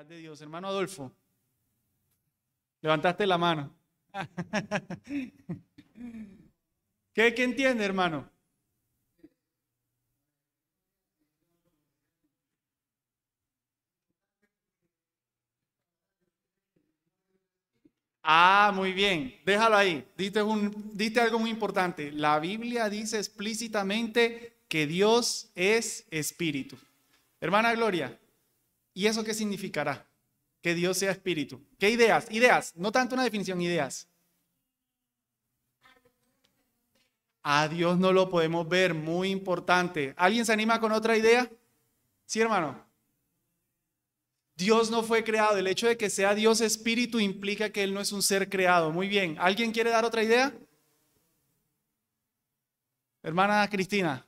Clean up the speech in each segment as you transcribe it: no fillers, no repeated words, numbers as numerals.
Triunfalidad de Dios. Hermano Adolfo, levantaste la mano. ¿Qué entiende, hermano? Ah, muy bien. Déjalo ahí. Diste algo muy importante. La Biblia dice explícitamente que Dios es espíritu. Hermana Gloria, ¿y eso qué significará? Que Dios sea espíritu. ¿Qué ideas? Ideas, no tanto una definición, ideas. A Dios no lo podemos ver, muy importante. ¿Alguien se anima con otra idea? Sí, hermano. Dios no fue creado. El hecho de que sea Dios espíritu implica que Él no es un ser creado. Muy bien. ¿Alguien quiere dar otra idea? Hermana Cristina.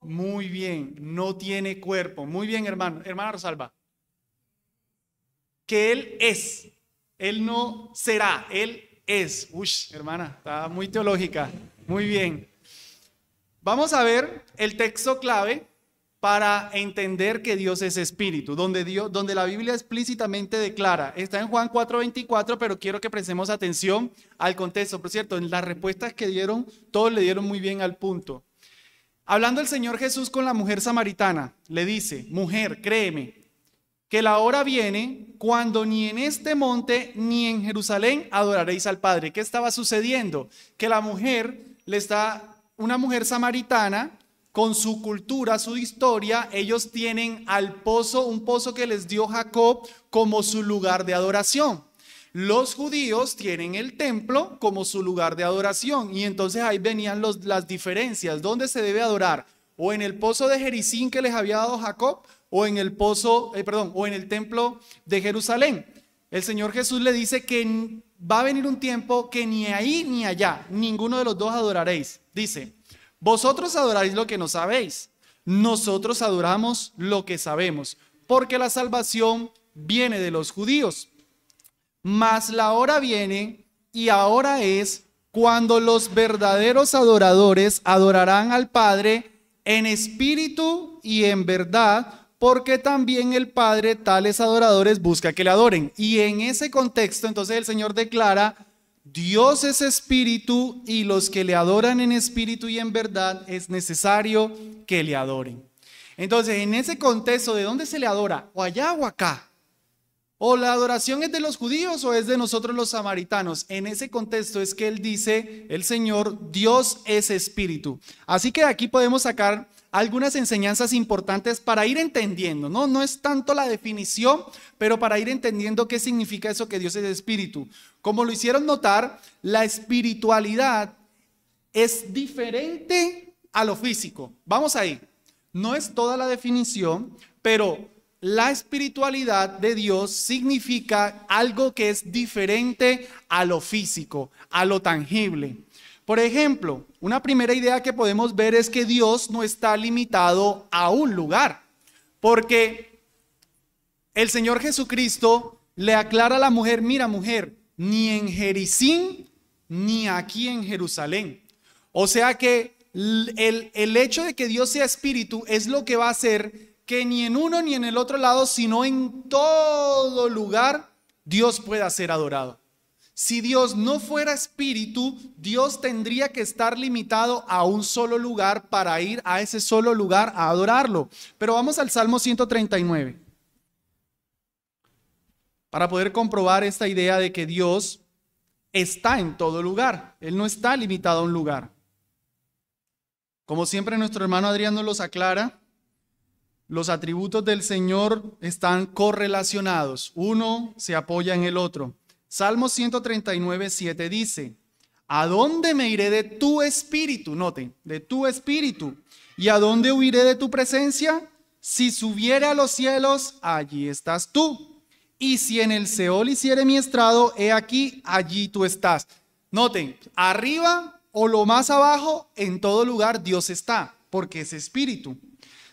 Muy bien. No tiene cuerpo. Muy bien, hermano. Hermana Rosalba. Que Él es. Él no será. Él es. Uy, hermana, está muy teológica. Muy bien. Vamos a ver el texto clave para entender que Dios es espíritu, donde la Biblia explícitamente declara, está en Juan 4:24, pero quiero que prestemos atención al contexto. Por cierto, en las respuestas que dieron, todos le dieron muy bien al punto. Hablando el Señor Jesús con la mujer samaritana, le dice, mujer, créeme, que la hora viene cuando ni en este monte ni en Jerusalén adoraréis al Padre. ¿Qué estaba sucediendo? Que la mujer una mujer samaritana, con su cultura, su historia, ellos tienen un pozo que les dio Jacob como su lugar de adoración. Los judíos tienen el templo como su lugar de adoración y entonces ahí venían las diferencias. ¿Dónde se debe adorar? O en el pozo de Jericín que les había dado Jacob o en el o en el templo de Jerusalén. El Señor Jesús le dice que va a venir un tiempo que ni ahí ni allá, ninguno de los dos adoraréis. Dice, vosotros adoráis lo que no sabéis, nosotros adoramos lo que sabemos, porque la salvación viene de los judíos. Mas la hora viene y ahora es cuando los verdaderos adoradores adorarán al Padre en espíritu y en verdad, porque también el Padre tales adoradores busca que le adoren. Y en ese contexto, entonces el Señor declara, Dios es espíritu y los que le adoran en espíritu y en verdad es necesario que le adoren. Entonces, en ese contexto, ¿de dónde se le adora? ¿O allá o acá? ¿O la adoración es de los judíos o es de nosotros los samaritanos? En ese contexto es que él dice, el Señor, Dios es espíritu. Así que de aquí podemos sacar algunas enseñanzas importantes para ir entendiendo, ¿no? No es tanto la definición, pero para ir entendiendo qué significa eso que Dios es espíritu. Como lo hicieron notar, la espiritualidad es diferente a lo físico. Vamos ahí. No es toda la definición, pero la espiritualidad de Dios significa algo que es diferente a lo físico, a lo tangible. Por ejemplo, una primera idea que podemos ver es que Dios no está limitado a un lugar, porque el Señor Jesucristo le aclara a la mujer, mira mujer, ni en Jericín ni aquí en Jerusalén. O sea que el hecho de que Dios sea espíritu es lo que va a hacer que ni en uno ni en el otro lado, sino en todo lugar, Dios pueda ser adorado. Si Dios no fuera espíritu, Dios tendría que estar limitado a un solo lugar para ir a ese solo lugar a adorarlo. Pero vamos al Salmo 139. Para poder comprobar esta idea de que Dios está en todo lugar. Él no está limitado a un lugar. Como siempre nuestro hermano Adrián nos los aclara, los atributos del Señor están correlacionados. Uno se apoya en el otro. Salmo 139, 7 dice, ¿a dónde me iré de tu espíritu? Noten, de tu espíritu. ¿Y a dónde huiré de tu presencia? Si subiere a los cielos, allí estás tú. Y si en el Seol hiciere mi estrado, he aquí, allí tú estás. Noten, arriba o lo más abajo, en todo lugar Dios está, porque es espíritu.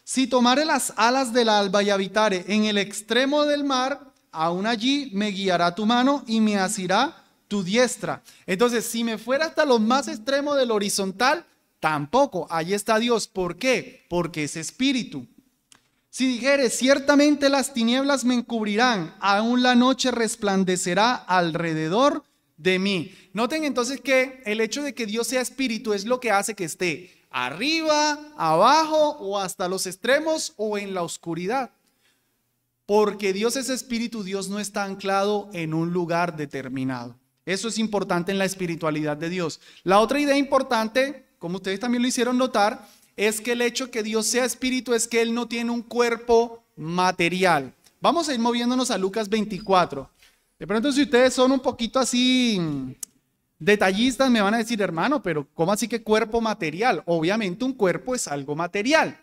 Si tomare las alas del alba y habitare en el extremo del mar, aún allí me guiará tu mano y me asirá tu diestra. Entonces, si me fuera hasta lo más extremo del horizontal, tampoco, allí está Dios. ¿Por qué? Porque es espíritu. Si dijeres, ciertamente las tinieblas me encubrirán, aún la noche resplandecerá alrededor de mí. Noten entonces que el hecho de que Dios sea espíritu es lo que hace que esté arriba, abajo o hasta los extremos o en la oscuridad. Porque Dios es espíritu, Dios no está anclado en un lugar determinado. Eso es importante en la espiritualidad de Dios. La otra idea importante, como ustedes también lo hicieron notar, es que el hecho que Dios sea espíritu es que Él no tiene un cuerpo material. Vamos a ir moviéndonos a Lucas 24. De pronto, si ustedes son un poquito así detallistas, me van a decir, hermano, pero ¿cómo así que cuerpo material? Obviamente un cuerpo es algo material.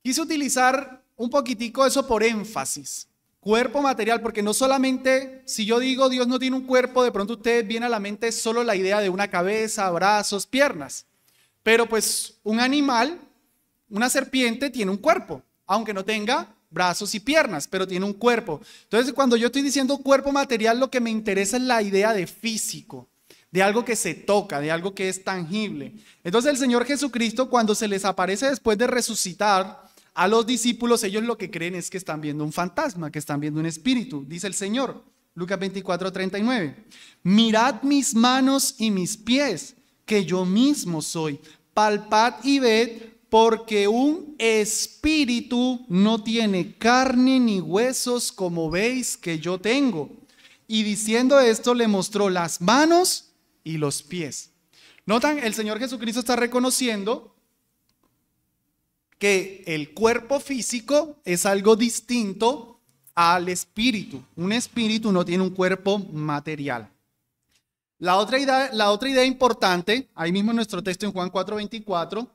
Quise utilizar un poquitico eso por énfasis. Cuerpo material, porque no solamente, si yo digo Dios no tiene un cuerpo, de pronto ustedes viene a la mente solo la idea de una cabeza, brazos, piernas. Pero pues un animal, una serpiente tiene un cuerpo, aunque no tenga brazos y piernas, pero tiene un cuerpo. Entonces, cuando yo estoy diciendo cuerpo material, lo que me interesa es la idea de físico, de algo que se toca, de algo que es tangible. Entonces, el Señor Jesucristo, cuando se les aparece después de resucitar a los discípulos, ellos lo que creen es que están viendo un fantasma, que están viendo un espíritu, dice el Señor. Lucas 24:39. Mirad mis manos y mis pies, que yo mismo soy. Palpad y ved, porque un espíritu no tiene carne ni huesos como veis que yo tengo. Y diciendo esto le mostró las manos y los pies. Notan, el Señor Jesucristo está reconociendo que el cuerpo físico es algo distinto al espíritu. Un espíritu no tiene un cuerpo material. La otra idea importante, ahí mismo en nuestro texto en Juan 4:24,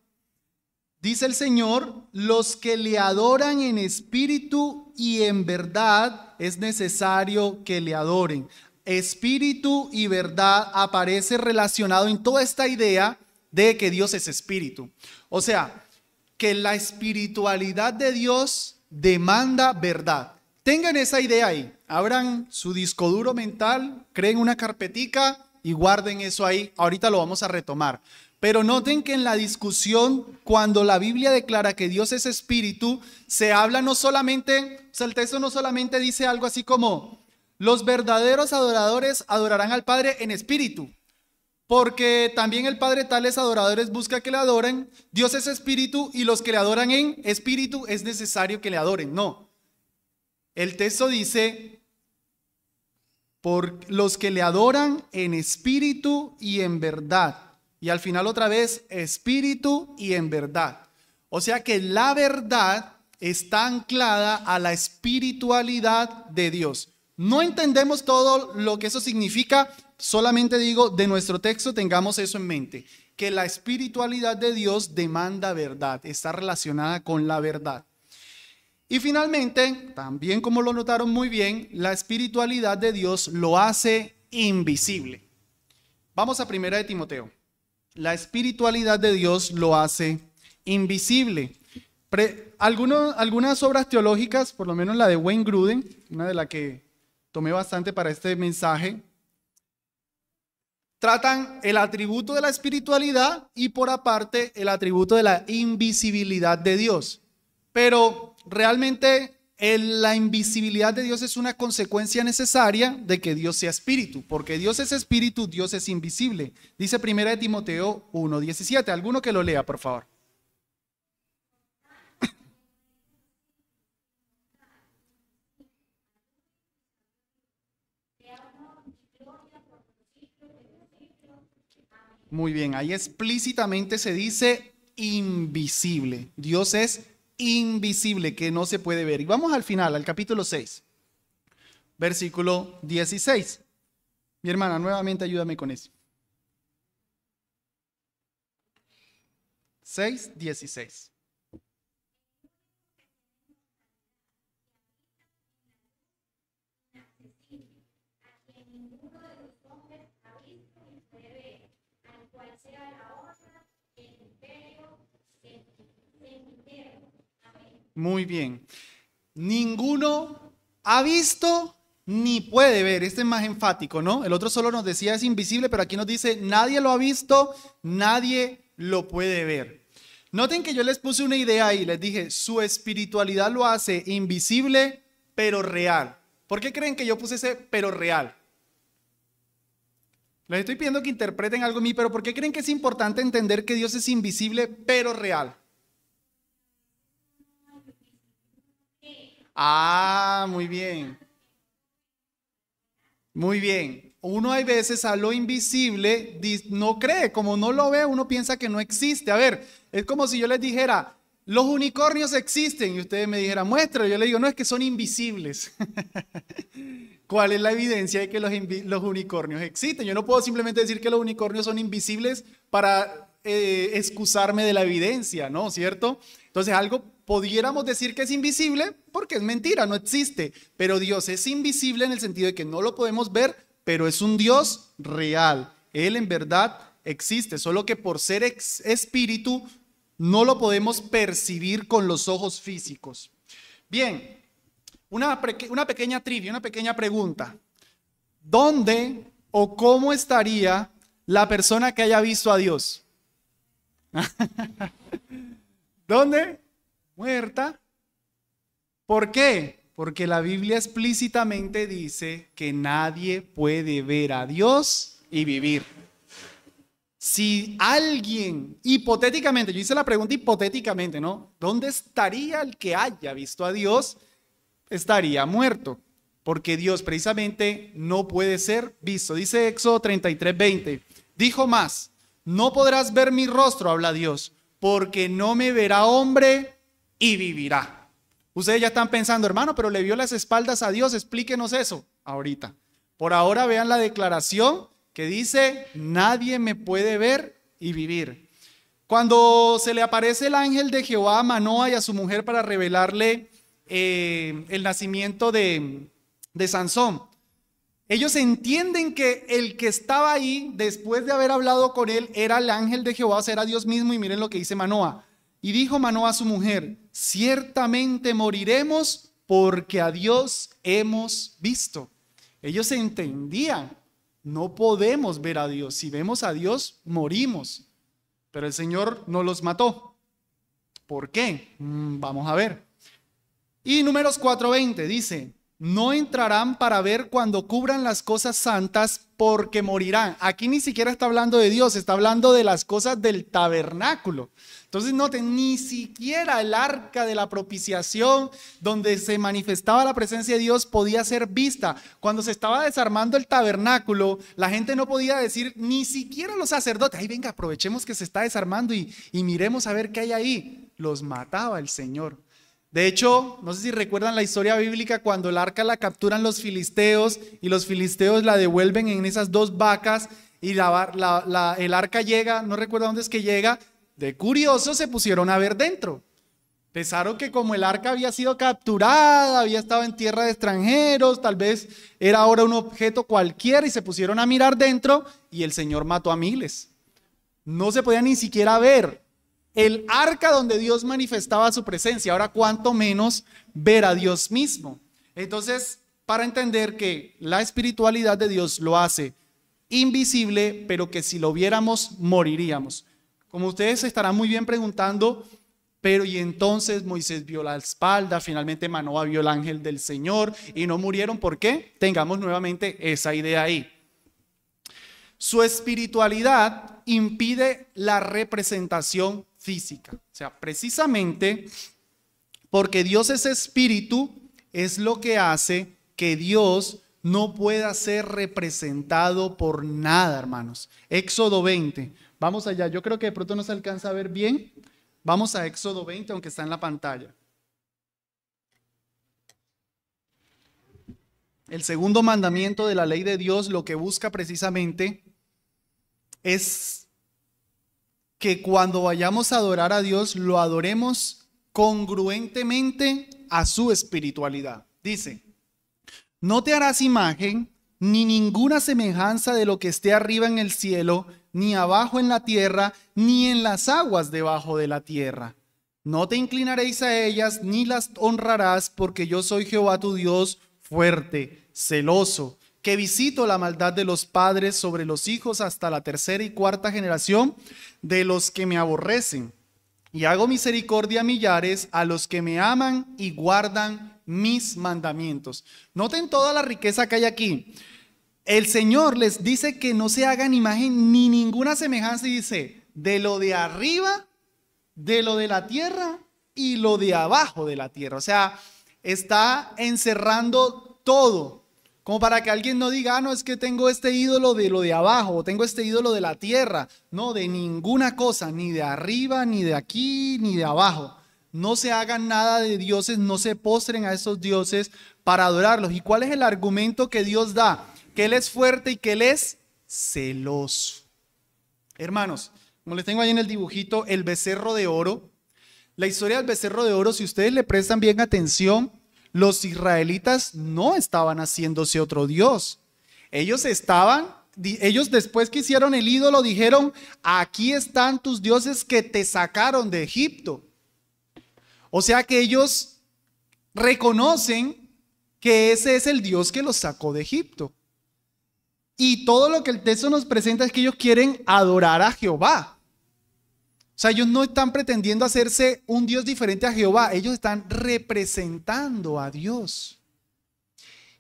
dice el Señor, los que le adoran en espíritu y en verdad es necesario que le adoren. Espíritu y verdad aparece relacionado en toda esta idea de que Dios es espíritu. O sea, que la espiritualidad de Dios demanda verdad. Tengan esa idea ahí, abran su disco duro mental, creen una carpetica y guarden eso ahí. Ahorita lo vamos a retomar. Pero noten que en la discusión, cuando la Biblia declara que Dios es espíritu, se habla no solamente, o sea, el texto no solamente dice algo así como, los verdaderos adoradores adorarán al Padre en espíritu, porque también el Padre tales adoradores busca que le adoren. Dios es espíritu y los que le adoran en espíritu es necesario que le adoren. No, el texto dice, por los que le adoran en espíritu y en verdad. Y al final otra vez, espíritu y en verdad. O sea que la verdad está anclada a la espiritualidad de Dios. No entendemos todo lo que eso significa, solamente digo, de nuestro texto tengamos eso en mente, que la espiritualidad de Dios demanda verdad, está relacionada con la verdad. Y finalmente, también como lo notaron muy bien, la espiritualidad de Dios lo hace invisible. Vamos a 1 de Timoteo. La espiritualidad de Dios lo hace invisible. Algunas obras teológicas, por lo menos la de Wayne Grudem, una de las que tomé bastante para este mensaje, tratan el atributo de la espiritualidad y por aparte el atributo de la invisibilidad de Dios. Pero realmente la invisibilidad de Dios es una consecuencia necesaria de que Dios sea espíritu, porque Dios es espíritu, Dios es invisible. Dice 1 de Timoteo 1:17. Alguno que lo lea, por favor. Muy bien, ahí explícitamente se dice invisible. Dios es invisible, que no se puede ver. Y vamos al final, al capítulo 6, versículo 16. Mi hermana, nuevamente ayúdame con eso. 6:16. Muy bien. Ninguno ha visto ni puede ver. Este es más enfático, ¿no? El otro solo nos decía es invisible, pero aquí nos dice nadie lo ha visto, nadie lo puede ver. Noten que yo les puse una idea ahí, les dije, su espiritualidad lo hace invisible, pero real. ¿Por qué creen que yo puse ese pero real? Les estoy pidiendo que interpreten algo en mí, pero ¿por qué creen que es importante entender que Dios es invisible, pero real? Ah, muy bien. Muy bien. Uno hay veces a lo invisible no cree, como no lo ve, uno piensa que no existe. A ver, es como si yo les dijera, los unicornios existen y ustedes me dijeran, muéstralo. Yo les digo, no, es que son invisibles. ¿Cuál es la evidencia de que los unicornios existen? Yo no puedo simplemente decir que los unicornios son invisibles para excusarme de la evidencia, ¿no? ¿Cierto? Entonces algo pudiéramos decir que es invisible porque es mentira, no existe. Pero Dios es invisible en el sentido de que no lo podemos ver, pero es un Dios real. Él en verdad existe, solo que por ser espíritu no lo podemos percibir con los ojos físicos. Bien, una pequeña trivia, una pequeña pregunta. ¿Dónde o cómo estaría la persona que haya visto a Dios? ¿Dónde? Muerta. ¿Por qué? Porque la Biblia explícitamente dice que nadie puede ver a Dios y vivir. Si alguien, hipotéticamente, yo hice la pregunta hipotéticamente, ¿no? ¿Dónde estaría el que haya visto a Dios? Estaría muerto, porque Dios precisamente no puede ser visto. Dice Éxodo 33:20, dijo más, no podrás ver mi rostro, habla Dios, porque no me verá hombre y vivirá. Ustedes ya están pensando, hermano, pero le vio las espaldas a Dios, explíquenos eso ahorita. Por ahora vean la declaración que dice, nadie me puede ver y vivir. Cuando se le aparece el ángel de Jehová a Manoa y a su mujer para revelarle el nacimiento de Sansón, ellos entienden que el que estaba ahí, después de haber hablado con él, era el ángel de Jehová, o sea, era Dios mismo, y miren lo que dice Manoa. Y dijo Manoa a su mujer, ciertamente moriremos porque a Dios hemos visto. Ellos entendían, no podemos ver a Dios, si vemos a Dios, morimos. Pero el Señor no los mató. ¿Por qué? Vamos a ver. Y Números 4:20 dice, no entrarán para ver cuando cubran las cosas santas porque morirán. Aquí ni siquiera está hablando de Dios, está hablando de las cosas del tabernáculo. Entonces noten, ni siquiera el arca de la propiciación donde se manifestaba la presencia de Dios podía ser vista. Cuando se estaba desarmando el tabernáculo, la gente no podía decir, ni siquiera los sacerdotes, ay venga, aprovechemos que se está desarmando y miremos a ver qué hay ahí. Los mataba el Señor. De hecho, no sé si recuerdan la historia bíblica cuando el arca la capturan los filisteos y los filisteos la devuelven en esas dos vacas y el arca llega, no recuerdo dónde es que llega, de curiosos se pusieron a ver dentro. Pensaron que como el arca había sido capturada, había estado en tierra de extranjeros, tal vez era ahora un objeto cualquiera y se pusieron a mirar dentro y el Señor mató a miles. No se podía ni siquiera ver el arca donde Dios manifestaba su presencia, ahora cuánto menos ver a Dios mismo. Entonces, para entender que la espiritualidad de Dios lo hace invisible, pero que si lo viéramos, moriríamos. Como ustedes se estarán muy bien preguntando, pero y entonces Moisés vio la espalda, finalmente Manoa vio el ángel del Señor y no murieron, ¿por qué? Tengamos nuevamente esa idea ahí. Su espiritualidad impide la representación física. O sea, precisamente porque Dios es espíritu, es lo que hace que Dios no pueda ser representado por nada, hermanos. Éxodo 20. Vamos allá. Yo creo que de pronto no se alcanza a ver bien. Vamos a Éxodo 20, aunque está en la pantalla. El segundo mandamiento de la ley de Dios lo que busca precisamente es que cuando vayamos a adorar a Dios, lo adoremos congruentemente a su espiritualidad. Dice, no te harás imagen ni ninguna semejanza de lo que esté arriba en el cielo, ni abajo en la tierra, ni en las aguas debajo de la tierra. No te inclinaréis a ellas, ni las honrarás, porque yo soy Jehová tu Dios, fuerte, celoso, que visito la maldad de los padres sobre los hijos hasta la tercera y cuarta generación de los que me aborrecen. y hago misericordia a millares, a los que me aman y guardan mis mandamientos. Noten toda la riqueza que hay aquí. El Señor les dice que no se hagan imagen ni ninguna semejanza, y dice, de lo de arriba, de lo de la tierra y lo de abajo de la tierra. O sea, está encerrando todo, como para que alguien no diga, no, es que tengo este ídolo de lo de abajo, o tengo este ídolo de la tierra. No, de ninguna cosa, ni de arriba, ni de aquí, ni de abajo. No se hagan nada de dioses, no se postren a esos dioses para adorarlos. ¿Y cuál es el argumento que Dios da? Que Él es fuerte y que Él es celoso. Hermanos, como les tengo ahí en el dibujito, el becerro de oro. La historia del becerro de oro, si ustedes le prestan bien atención, los israelitas no estaban haciéndose otro dios. Ellos después que hicieron el ídolo dijeron, aquí están tus dioses que te sacaron de Egipto. O sea que ellos reconocen que ese es el Dios que los sacó de Egipto. Y todo lo que el texto nos presenta es que ellos quieren adorar a Jehová. O sea, ellos no están pretendiendo hacerse un Dios diferente a Jehová. Ellos están representando a Dios.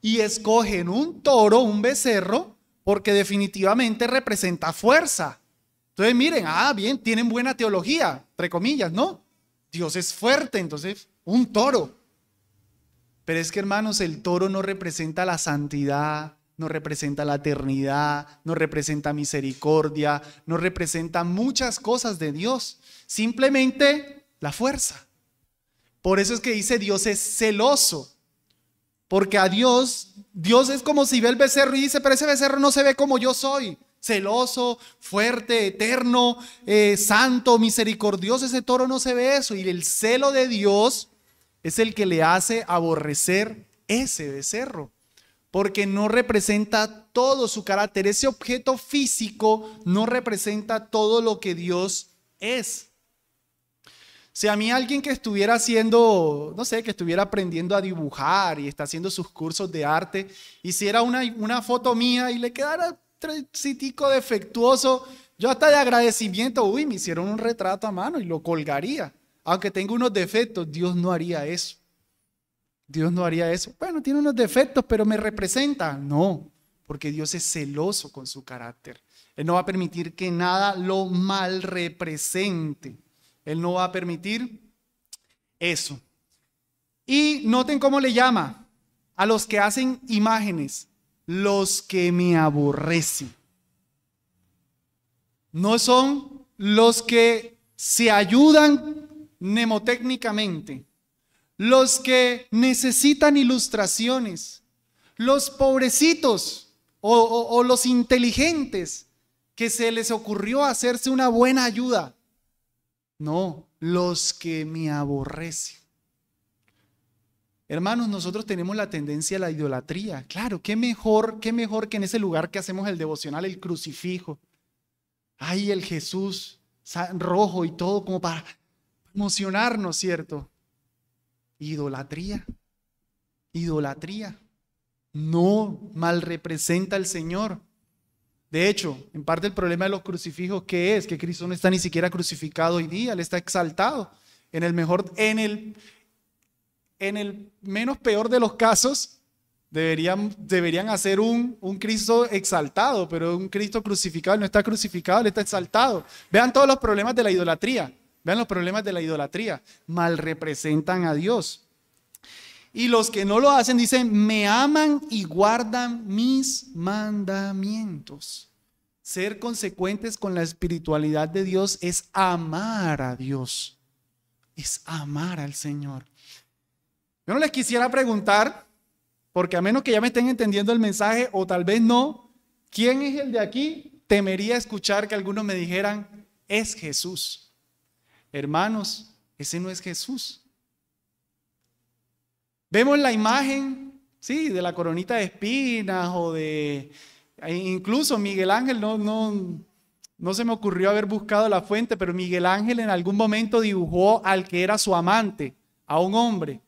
Y escogen un toro, un becerro, porque definitivamente representa fuerza. Entonces miren, bien, tienen buena teología, entre comillas, ¿no? Dios es fuerte, entonces un toro. Pero es que, hermanos, el toro no representa la santidad, no representa la eternidad, no representa misericordia, no representa muchas cosas de Dios, simplemente la fuerza. Por eso es que dice Dios es celoso, porque a Dios es como si ve el becerro y dice, pero ese becerro no se ve como yo soy, celoso, fuerte, eterno, santo, misericordioso. Ese toro no se ve eso, y el celo de Dios es el que le hace aborrecer ese becerro, porque no representa todo su carácter. Ese objeto físico no representa todo lo que Dios es. Si a mí alguien que estuviera haciendo, no sé, que estuviera aprendiendo a dibujar y está haciendo sus cursos de arte, hiciera una foto mía y le quedara tricitico defectuoso, yo hasta de agradecimiento, me hicieron un retrato a mano y lo colgaría. Aunque tenga unos defectos, Dios no haría eso. Dios no haría eso. Bueno, tiene unos defectos, pero me representa. No, porque Dios es celoso con su carácter. Él no va a permitir que nada lo mal represente. Él no va a permitir eso. Y noten cómo le llama a los que hacen imágenes, los que me aborrecen. No son los que se ayudan mnemotécnicamente, los que necesitan ilustraciones, los pobrecitos o los inteligentes que se les ocurrió hacerse una buena ayuda. No, los que me aborrecen. Hermanos, nosotros tenemos la tendencia a la idolatría. Claro, qué mejor que en ese lugar que hacemos el devocional, el crucifijo. Ay, el Jesús rojo y todo como para emocionarnos, ¿cierto? Idolatría. Idolatría. No mal representa al Señor. De hecho, en parte el problema de los crucifijos, ¿qué es? Que Cristo no está ni siquiera crucificado hoy día, Él está exaltado. En el menos peor de los casos, deberían hacer un Cristo exaltado, pero un Cristo crucificado, Él no está crucificado, Él está exaltado. Vean todos los problemas de la idolatría. Vean los problemas de la idolatría. Mal representan a Dios. Y los que no lo hacen dicen, me aman y guardan mis mandamientos. Ser consecuentes con la espiritualidad de Dios es amar a Dios. Es amar al Señor. Yo no les quisiera preguntar, porque a menos que ya me estén entendiendo el mensaje, o tal vez no, ¿quién es el de aquí? Temería escuchar que algunos me dijeran, es Jesús. Hermanos, ese no es Jesús. Vemos la imagen, sí, de la coronita de espinas o incluso Miguel Ángel, no se me ocurrió haber buscado la fuente, pero Miguel Ángel en algún momento dibujó al que era su amante, a un hombre.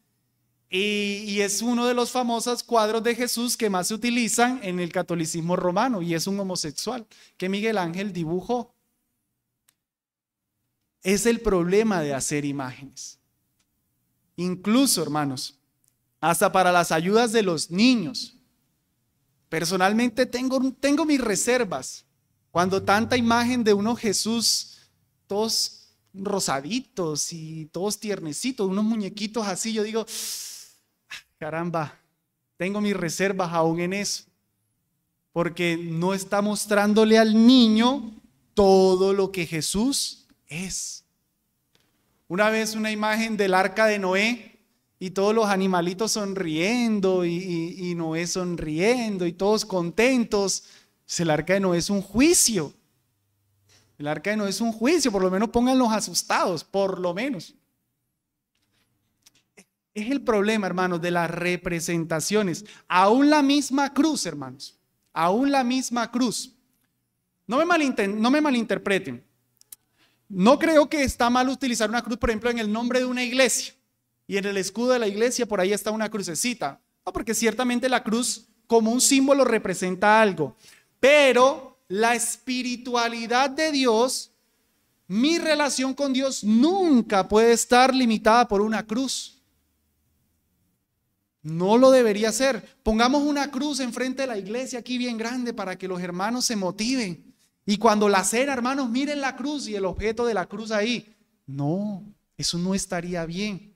Y es uno de los famosos cuadros de Jesús que más se utilizan en el catolicismo romano, y es un homosexual que Miguel Ángel dibujó. Es el problema de hacer imágenes. Incluso, hermanos, hasta para las ayudas de los niños. Personalmente tengo mis reservas. Cuando tanta imagen de unos Jesús, todos rosaditos y todos tiernecitos, unos muñequitos así, yo digo, caramba, tengo mis reservas aún en eso. Porque no está mostrándole al niño todo lo que Jesús es. Una vez una imagen del arca de Noé y todos los animalitos sonriendo y Noé sonriendo y todos contentos. El arca de Noé es un juicio. El arca de Noé es un juicio, por lo menos pónganlos asustados, por lo menos. Es el problema, hermanos, de las representaciones. Aún la misma cruz, hermanos, aún la misma cruz. No me malinterpreten. No creo que está mal utilizar una cruz, por ejemplo, en el nombre de una iglesia. Y en el escudo de la iglesia por ahí está una crucecita. No, porque ciertamente la cruz como un símbolo representa algo. Pero la espiritualidad de Dios, mi relación con Dios nunca puede estar limitada por una cruz. No lo debería ser. Pongamos una cruz enfrente de la iglesia aquí bien grande para que los hermanos se motiven. Y cuando la cena, hermanos, miren la cruz y el objeto de la cruz ahí. No, eso no estaría bien.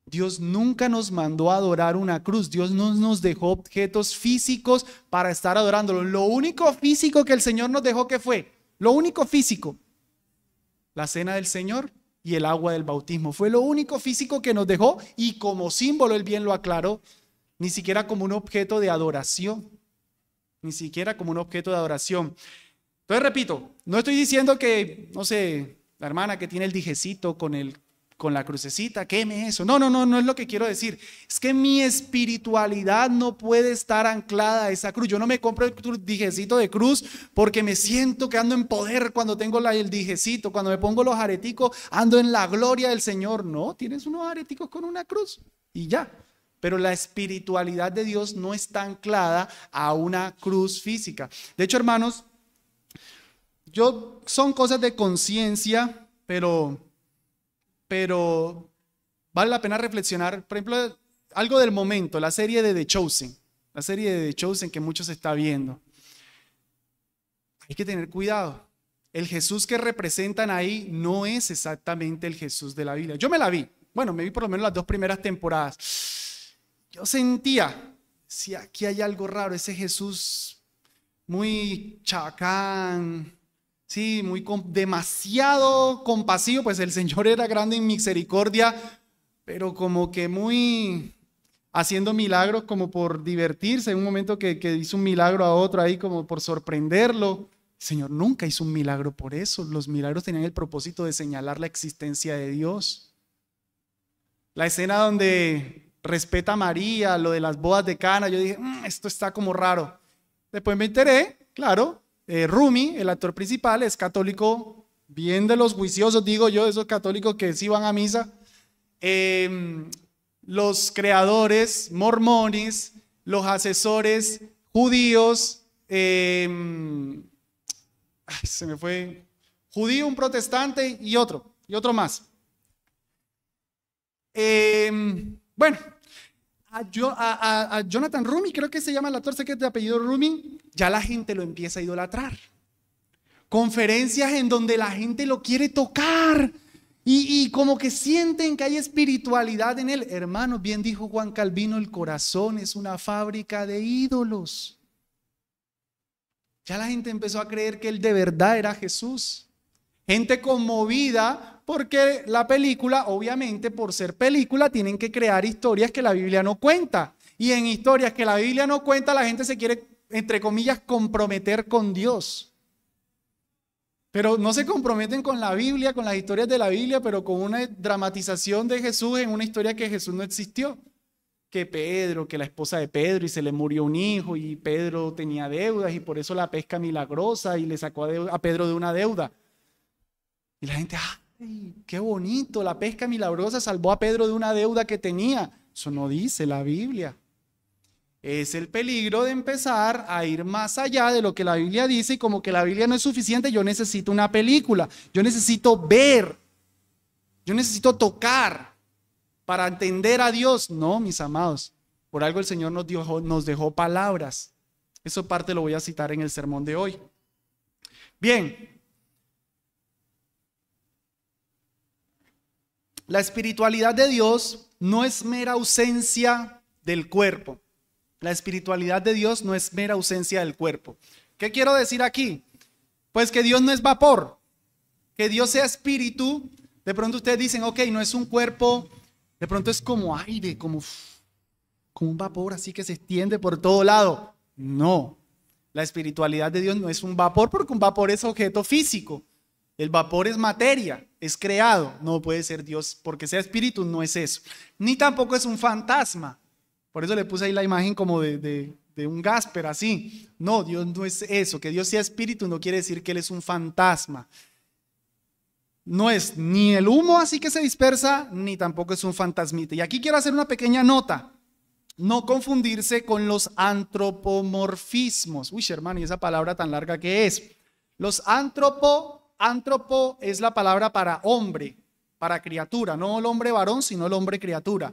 Dios nunca nos mandó a adorar una cruz. Dios no nos dejó objetos físicos para estar adorándolo. Lo único físico que el Señor nos dejó, ¿qué fue? Lo único físico, la cena del Señor y el agua del bautismo. Fue lo único físico que nos dejó, y como símbolo, él bien lo aclaró, ni siquiera como un objeto de adoración. Ni siquiera como un objeto de adoración. Entonces repito, no estoy diciendo que, no sé, la hermana que tiene el dijecito con la crucecita, queme eso. No es lo que quiero decir. Es que mi espiritualidad no puede estar anclada a esa cruz. Yo no me compro el dijecito de cruz porque me siento que ando en poder cuando tengo el dijecito. Cuando me pongo los areticos, ando en la gloria del Señor. No, tienes unos areticos con una cruz y ya. Pero la espiritualidad de Dios no está anclada a una cruz física. De hecho, hermanos, son cosas de conciencia, pero vale la pena reflexionar. Por ejemplo, algo del momento, la serie de The Chosen, la serie de The Chosen que muchos están viendo. Hay que tener cuidado. El Jesús que representan ahí no es exactamente el Jesús de la Biblia. Yo me la vi, bueno, me vi por lo menos las 2 primeras temporadas. Yo sentía, si aquí hay algo raro, ese Jesús muy chacán, sí, demasiado compasivo, pues el Señor era grande en misericordia, pero como que muy haciendo milagros como por divertirse. En un momento que hizo un milagro a otro ahí como por sorprenderlo. El Señor nunca hizo un milagro por eso. Los milagros tenían el propósito de señalar la existencia de Dios. La escena donde respeta a María, lo de las bodas de Cana, yo dije, esto está como raro. Después me enteré, claro, Rumi, el actor principal, es católico, bien de los juiciosos, digo yo, esos católicos que sí van a misa. Los creadores mormones, los asesores judíos, se me fue, judío, un protestante y otro más. Bueno, a Jonathan Rumi, creo que se llama el actor, sé que es de apellido Rumi, ya la gente lo empieza a idolatrar. Conferencias en donde la gente lo quiere tocar y como que sienten que hay espiritualidad en él. Hermanos, bien dijo Juan Calvino, el corazón es una fábrica de ídolos. Ya la gente empezó a creer que él de verdad era Jesús. Gente conmovida porque la película, obviamente por ser película, tienen que crear historias que la Biblia no cuenta. Y en historias que la Biblia no cuenta, la gente se quiere, entre comillas, comprometer con Dios. Pero no se comprometen con la Biblia, con las historias de la Biblia, pero con una dramatización de Jesús en una historia que Jesús no existió. Que Pedro, que la esposa de Pedro y se le murió un hijo y Pedro tenía deudas y por eso la pesca milagrosa y le sacó a Pedro de una deuda. Y la gente, ¡ay, qué bonito! La pesca milagrosa salvó a Pedro de una deuda que tenía. Eso no dice la Biblia. Es el peligro de empezar a ir más allá de lo que la Biblia dice y como que la Biblia no es suficiente, yo necesito una película. Yo necesito ver Yo necesito tocar para entender a Dios. No, mis amados, por algo el Señor nos dejó palabras. Eso parte lo voy a citar en el sermón de hoy. Bien. La espiritualidad de Dios no es mera ausencia del cuerpo. La espiritualidad de Dios no es mera ausencia del cuerpo. ¿Qué quiero decir aquí? Pues que Dios no es vapor, que Dios sea espíritu. De pronto ustedes dicen, ok, no es un cuerpo, de pronto es como aire, como un vapor así que se extiende por todo lado. No, la espiritualidad de Dios no es un vapor, porque un vapor es objeto físico. El vapor es materia, es creado. No puede ser Dios, porque sea espíritu no es eso. Ni tampoco es un fantasma. Por eso le puse ahí la imagen como de un Gasper así. No, Dios no es eso. Que Dios sea espíritu no quiere decir que Él es un fantasma. No es ni el humo así que se dispersa, ni tampoco es un fantasmita. Y aquí quiero hacer una pequeña nota. No confundirse con los antropomorfismos. Uy, hermano, y esa palabra tan larga que es. Los antropo es la palabra para hombre, para criatura. No el hombre varón, sino el hombre criatura.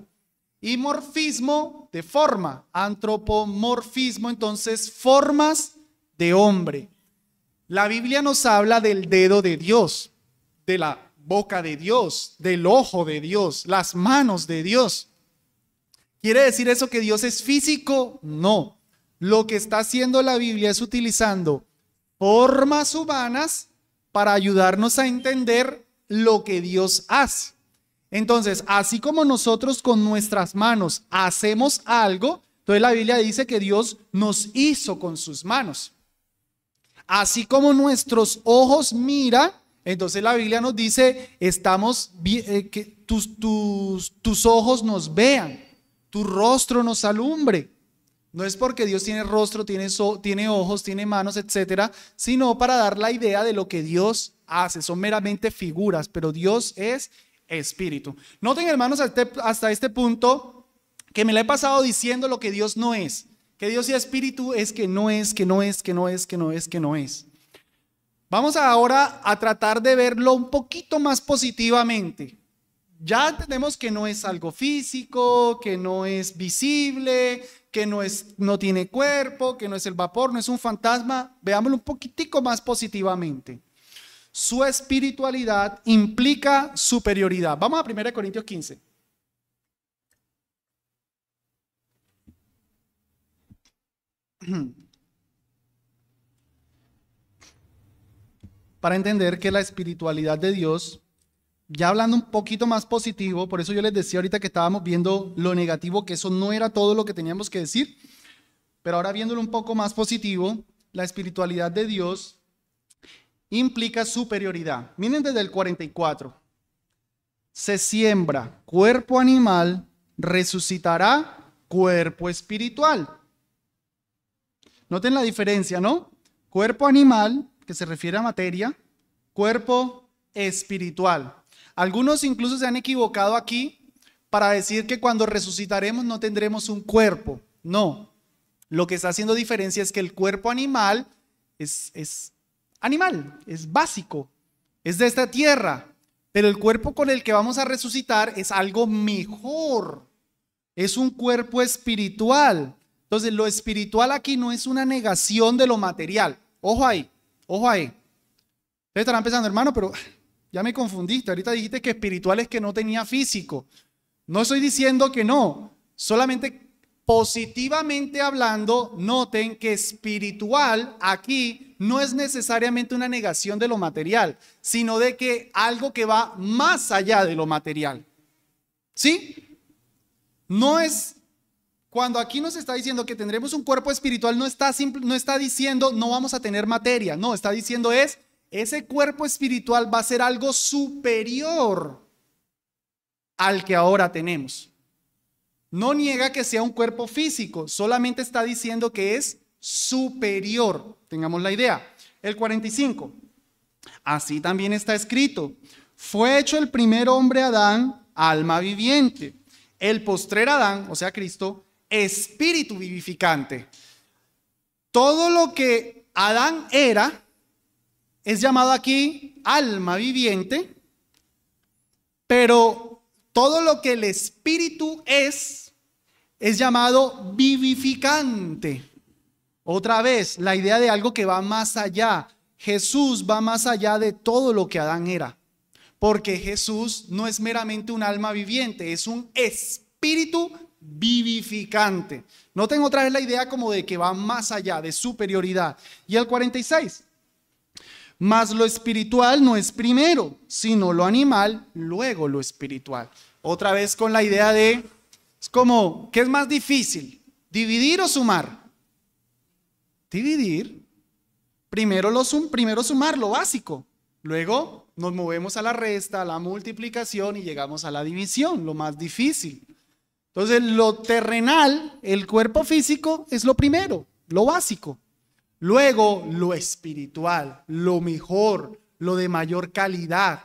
Y morfismo de forma. Antropomorfismo, entonces, formas de hombre. La Biblia nos habla del dedo de Dios, de la boca de Dios, del ojo de Dios, las manos de Dios. ¿Quiere decir eso que Dios es físico? No. Lo que está haciendo la Biblia es utilizando formas humanas para ayudarnos a entender lo que Dios hace. Entonces, así como nosotros con nuestras manos hacemos algo, entonces la Biblia dice que Dios nos hizo con sus manos. Así como nuestros ojos miran, entonces la Biblia nos dice, que tus ojos nos vean, tu rostro nos alumbre. No es porque Dios tiene rostro, tiene ojos, tiene manos, etcétera, sino para dar la idea de lo que Dios hace. Son meramente figuras, pero Dios es espíritu. Noten, hermanos, hasta este punto que me la he pasado diciendo lo que Dios no es. Que Dios sea espíritu es que no es, que no es, que no es, que no es, que no es. Vamos ahora a tratar de verlo un poquito más positivamente. Ya entendemos que no es algo físico, que no es visible, que no tiene cuerpo, que no es el vapor, no es un fantasma. Veámoslo un poquitico más positivamente. Su espiritualidad implica superioridad. Vamos a 1 Corintios 15. Para entender que la espiritualidad de Dios, ya hablando un poquito más positivo, por eso yo les decía ahorita que estábamos viendo lo negativo, que eso no era todo lo que teníamos que decir, pero ahora viéndolo un poco más positivo, la espiritualidad de Dios implica superioridad. Miren desde el 44. Se siembra cuerpo animal, resucitará cuerpo espiritual. Noten la diferencia, ¿no? Cuerpo animal, que se refiere a materia, cuerpo espiritual. Algunos incluso se han equivocado aquí para decir que cuando resucitaremos no tendremos un cuerpo. No, lo que está haciendo diferencia es que el cuerpo animal es animal, es básico, es de esta tierra, pero el cuerpo con el que vamos a resucitar es algo mejor, es un cuerpo espiritual. Entonces lo espiritual aquí no es una negación de lo material. Ojo ahí, ojo ahí. Ustedes estarán pensando, hermano, pero ya me confundiste, ahorita dijiste que espiritual es que no tenía físico. No estoy diciendo que no, solamente positivamente hablando, noten que espiritual aquí no es necesariamente una negación de lo material, sino de que algo que va más allá de lo material. ¿Sí? No es, cuando aquí nos está diciendo que tendremos un cuerpo espiritual, no está diciendo no vamos a tener materia, no, está diciendo ese cuerpo espiritual va a ser algo superior al que ahora tenemos. No niega que sea un cuerpo físico, solamente está diciendo que es superior. Tengamos la idea. El 45. Así también está escrito. Fue hecho el primer hombre Adán, alma viviente. El postrer Adán, o sea Cristo, espíritu vivificante. Todo lo que Adán era es llamado aquí alma viviente, Pero todo lo que el Espíritu es llamado vivificante. Otra vez, la idea de algo que va más allá. Jesús va más allá de todo lo que Adán era. Porque Jesús no es meramente un alma viviente, es un espíritu vivificante. Noten otra vez la idea como de que va más allá, de superioridad. Y el 46. Mas lo espiritual no es primero, sino lo animal, luego lo espiritual. Otra vez con la idea de, es como, ¿qué es más difícil? ¿Dividir o sumar? Dividir. Primero sumar lo básico. Luego nos movemos a la resta, a la multiplicación y llegamos a la división, lo más difícil. Entonces lo terrenal, el cuerpo físico, es lo primero, lo básico. Luego lo espiritual, lo mejor, lo de mayor calidad.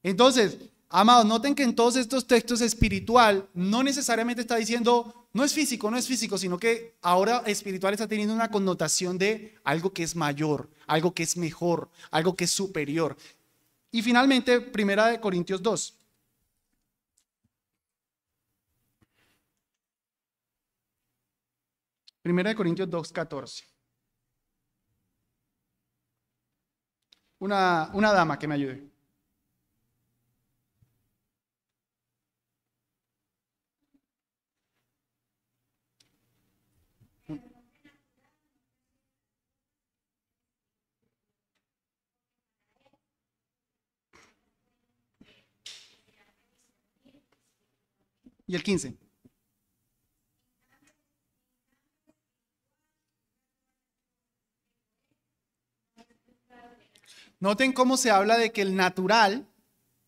Entonces, amados, noten que en todos estos textos espiritual no necesariamente está diciendo no es físico, sino que ahora espiritual está teniendo una connotación de algo que es mayor, algo que es mejor, algo que es superior. Y finalmente, 1 Corintios 2. 1 Corintios 2:14. Una dama que me ayude. Y el 15. Noten cómo se habla de que el natural,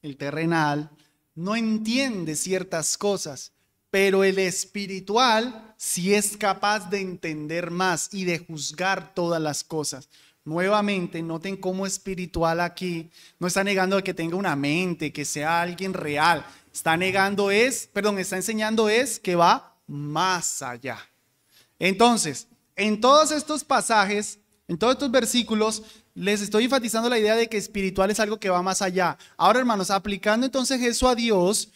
el terrenal, no entiende ciertas cosas, pero el espiritual sí es capaz de entender más y de juzgar todas las cosas. Nuevamente, noten cómo espiritual aquí no está negando que tenga una mente, que sea alguien real. Está enseñando es que va más allá. Entonces, en todos estos pasajes, en todos estos versículos, les estoy enfatizando la idea de que espiritual es algo que va más allá. Ahora, hermanos, aplicando entonces eso a Dios,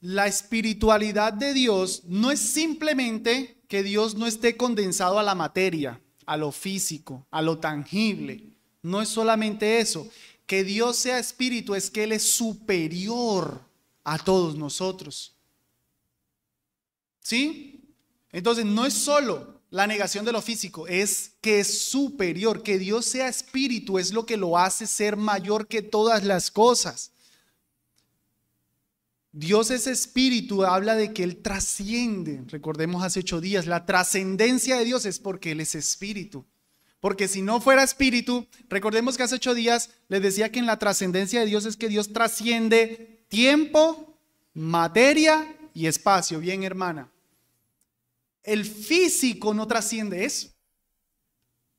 la espiritualidad de Dios no es simplemente que Dios no esté condensado a la materia, a lo físico, a lo tangible. No es solamente eso. Que Dios sea espíritu es que Él es superior a todos nosotros. ¿Sí? Entonces no es solo la negación de lo físico, es que es superior. Que Dios sea espíritu es lo que lo hace ser mayor que todas las cosas. Dios es espíritu, habla de que Él trasciende. Recordemos hace 8 días, la trascendencia de Dios es porque Él es espíritu. Porque si no fuera espíritu, recordemos que hace 8 días les decía que en la trascendencia de Dios es que Dios trasciende tiempo, materia y espacio. Bien, hermana. El físico no trasciende eso.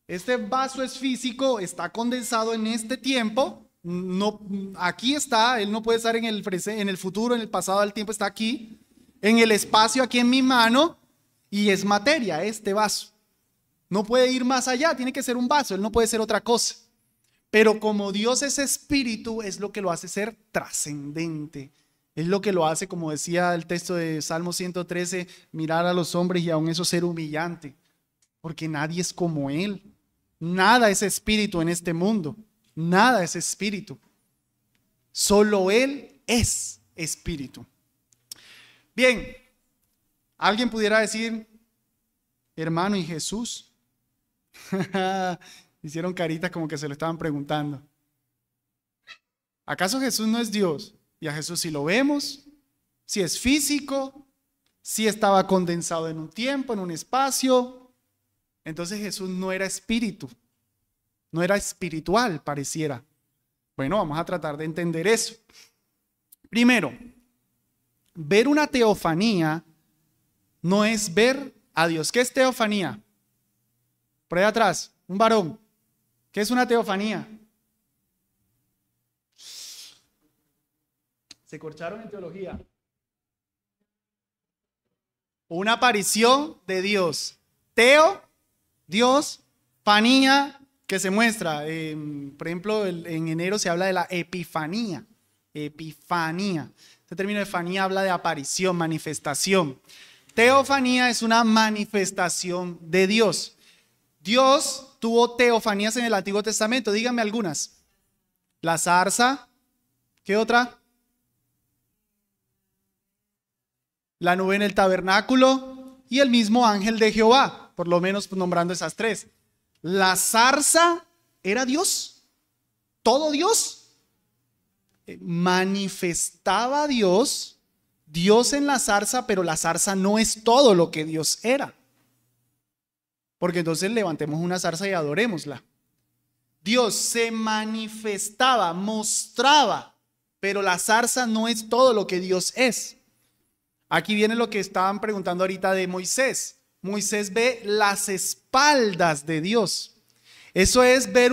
Este vaso es físico, está condensado en este tiempo. No, aquí está, él no puede estar en el futuro, en el pasado, el tiempo está aquí, en el espacio, aquí en mi mano, y es materia, este vaso. No puede ir más allá, tiene que ser un vaso, él no puede ser otra cosa. Pero como Dios es espíritu, es lo que lo hace ser trascendente. Es lo que lo hace, como decía el texto de Salmo 113, mirar a los hombres y aún eso ser humillante. Porque nadie es como Él. Nada es espíritu en este mundo. Nada es espíritu. Solo Él es espíritu. Bien, alguien pudiera decir, hermano, ¿y Jesús? Hicieron caritas como que se lo estaban preguntando. ¿Acaso Jesús no es Dios? Y a Jesús si lo vemos, si es físico, si estaba condensado en un tiempo, en un espacio. Entonces Jesús no era espíritu, no era espiritual, pareciera. Bueno, vamos a tratar de entender eso. Primero, ver una teofanía no es ver a Dios. ¿Qué es teofanía? Por ahí atrás, un varón. ¿Qué es una teofanía? Se corcharon en teología. Una aparición de Dios. Teo, Dios, fanía, que se muestra. Por ejemplo, en enero se habla de la epifanía. Epifanía. Este término efanía habla de aparición, manifestación. Teofanía es una manifestación de Dios. Dios tuvo teofanías en el Antiguo Testamento. Díganme algunas. La zarza. ¿Qué otra? La nube en el tabernáculo y el mismo ángel de Jehová. Por lo menos nombrando esas tres. La zarza era Dios. Todo Dios. Manifestaba a Dios en la zarza, pero la zarza no es todo lo que Dios era. Porque entonces levantemos una zarza y adorémosla. Dios se manifestaba, mostraba, pero la zarza no es todo lo que Dios es. Aquí viene lo que estaban preguntando ahorita de Moisés. Moisés ve las espaldas de Dios. Eso es ver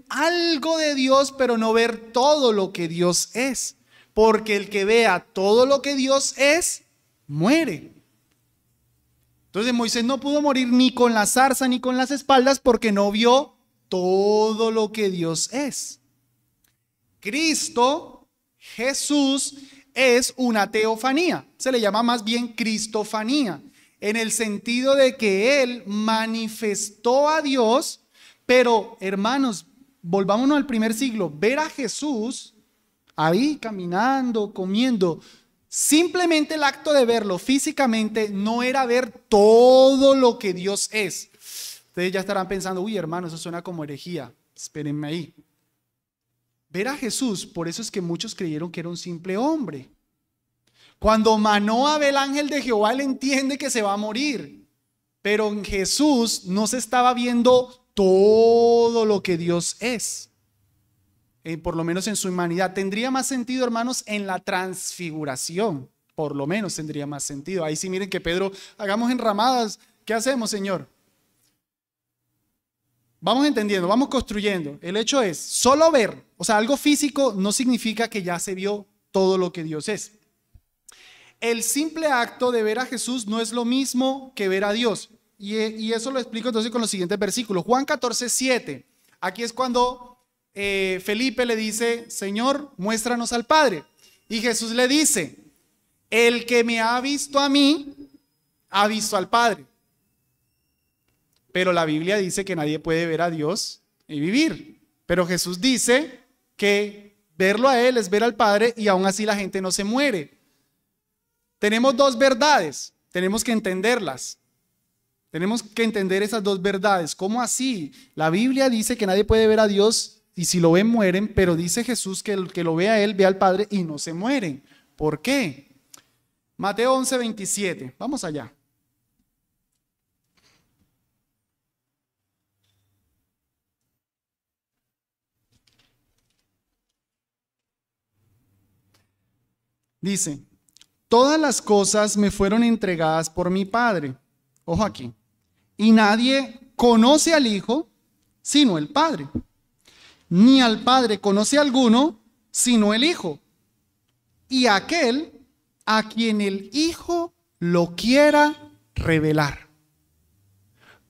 algo de Dios, pero no ver todo lo que Dios es. Porque el que vea todo lo que Dios es, muere. Entonces Moisés no pudo morir ni con la zarza ni con las espaldas porque no vio todo lo que Dios es. Cristo, Jesús, es una teofanía. Se le llama más bien cristofanía, en el sentido de que Él manifestó a Dios. Pero, hermanos, volvámonos al primer siglo. Ver a Jesús ahí caminando, comiendo, simplemente el acto de verlo físicamente no era ver todo lo que Dios es. Ustedes ya estarán pensando, uy, hermano, eso suena como herejía. Espérenme ahí. Ver a Jesús, por eso es que muchos creyeron que era un simple hombre. Cuando Manoah ve el ángel de Jehová, él entiende que se va a morir. Pero en Jesús no se estaba viendo todo lo que Dios es, por lo menos en su humanidad. Tendría más sentido, hermanos, en la transfiguración, por lo menos tendría más sentido. Ahí sí miren que Pedro, hagamos enramadas, ¿qué hacemos, Señor? Vamos entendiendo, vamos construyendo. El hecho es, solo ver, o sea, algo físico no significa que ya se vio todo lo que Dios es. El simple acto de ver a Jesús no es lo mismo que ver a Dios. Y eso lo explico entonces con los siguientes versículos. Juan 14:7. Aquí es cuando Felipe le dice, Señor, muéstranos al Padre. Y Jesús le dice, el que me ha visto a mí, ha visto al Padre. Pero la Biblia dice que nadie puede ver a Dios y vivir. Pero Jesús dice que verlo a Él es ver al Padre y aún así la gente no se muere. Tenemos dos verdades, tenemos que entenderlas. Tenemos que entender esas dos verdades. ¿Cómo así? La Biblia dice que nadie puede ver a Dios y si lo ven mueren, pero dice Jesús que el que lo ve a Él, ve al Padre y no se mueren. ¿Por qué? Mateo 11:27. Vamos allá. Dice, todas las cosas me fueron entregadas por mi Padre. Ojo aquí. Y nadie conoce al Hijo sino el Padre. Ni al Padre conoce alguno sino el Hijo. Y aquel a quien el Hijo lo quiera revelar.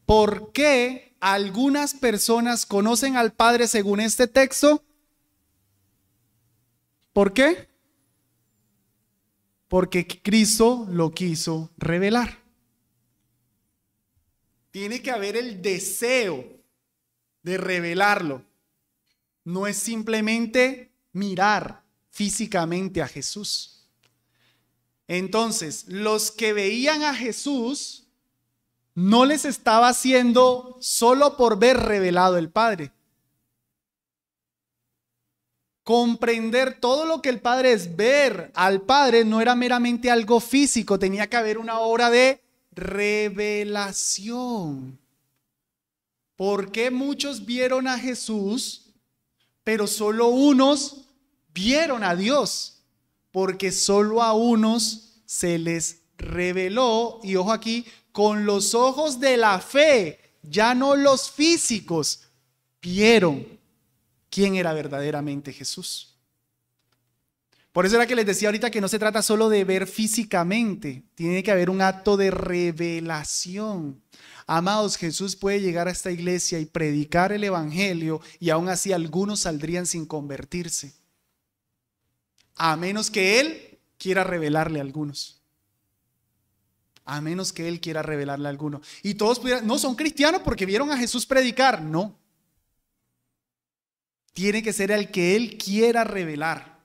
¿Por qué algunas personas conocen al Padre según este texto? ¿Por qué? Porque Cristo lo quiso revelar. Tiene que haber el deseo de revelarlo. No es simplemente mirar físicamente a Jesús. Entonces, los que veían a Jesús no les estaba haciendo solo por ver revelado el Padre. Comprender todo lo que el Padre es, ver al Padre, no era meramente algo físico, tenía que haber una obra de revelación. ¿Por qué muchos vieron a Jesús, pero solo unos vieron a Dios? Porque solo a unos se les reveló, y ojo aquí, con los ojos de la fe, ya no los físicos, vieron quién era verdaderamente Jesús. Por eso era que les decía ahorita que no se trata solo de ver físicamente, tiene que haber un acto de revelación. Amados, Jesús puede llegar a esta iglesia y predicar el evangelio y aún así algunos saldrían sin convertirse. a menos que Él quiera revelarle a algunos. A menos que Él quiera revelarle a alguno. Y todos pudieran, no, son cristianos porque vieron a Jesús predicar. No. Tiene que ser el que Él quiera revelar.